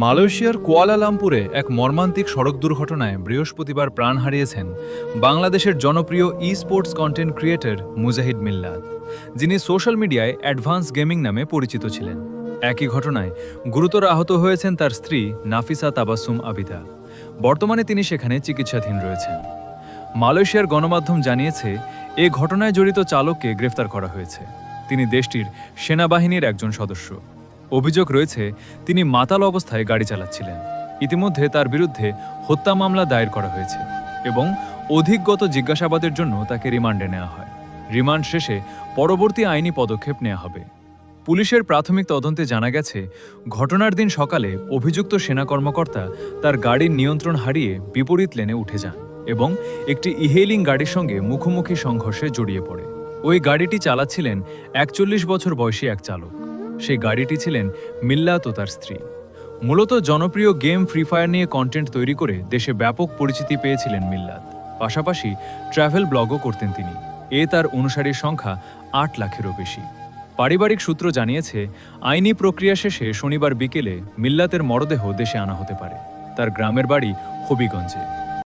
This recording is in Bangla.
মালয়েশিয়ার কুয়ালালামপুরে এক মর্মান্তিক সড়ক দুর্ঘটনায় বৃহস্পতিবার প্রাণ হারিয়েছেন বাংলাদেশের জনপ্রিয় ই স্পোর্টস কন্টেন্ট ক্রিয়েটর মুজাহিদ মিল্লাত, যিনি সোশ্যাল মিডিয়ায় অ্যাডভান্স গেমিং নামে পরিচিত ছিলেন। একই ঘটনায় গুরুতর আহত হয়েছেন তার স্ত্রী নাফিসা তাবাসসুম আবিদা। বর্তমানে তিনি সেখানে চিকিৎসাধীন রয়েছেন। মালয়েশিয়ার গণমাধ্যম জানিয়েছে, এ ঘটনায় জড়িত চালককে গ্রেফতার করা হয়েছে। তিনি দেশটির সেনাবাহিনীর একজন সদস্য। অভিযোগ রয়েছে, তিনি মাতাল অবস্থায় গাড়ি চালাচ্ছিলেন। ইতিমধ্যে তার বিরুদ্ধে হত্যা মামলা দায়ের করা হয়েছে এবং অধিকগত জিজ্ঞাসাবাদের জন্য তাকে রিমান্ডে নেওয়া হয়। রিমান্ড শেষে পরবর্তী আইনি পদক্ষেপ নেওয়া হবে। পুলিশের প্রাথমিক তদন্তে জানা গেছে, ঘটনার দিন সকালে অভিযুক্ত সেনা কর্মকর্তা তার গাড়ির নিয়ন্ত্রণ হারিয়ে বিপরীত লেনে উঠে যান এবং একটি ইহেইলিং গাড়ির সঙ্গে মুখোমুখি সংঘর্ষে জড়িয়ে পড়ে। ওই গাড়িটি চালাচ্ছিলেন ৪১ বছর বয়সী এক চালক। সেই গাড়িটি ছিলেন মিল্লাত ও তার স্ত্রী। মূলত জনপ্রিয় গেম ফ্রি ফায়ার নিয়ে কন্টেন্ট তৈরি করে দেশে ব্যাপক পরিচিতি পেয়েছিলেন মিল্লাত। পাশাপাশি ট্রাভেল ব্লগও করতেন তিনি। তার অনুসারীর সংখ্যা ৮ লাখেরও বেশি। পারিবারিক সূত্র জানিয়েছে, আইনি প্রক্রিয়া শেষে শনিবার বিকেলে মিল্লাতের মরদেহ দেশে আনা হতে পারে। তার গ্রামের বাড়ি হবিগঞ্জে।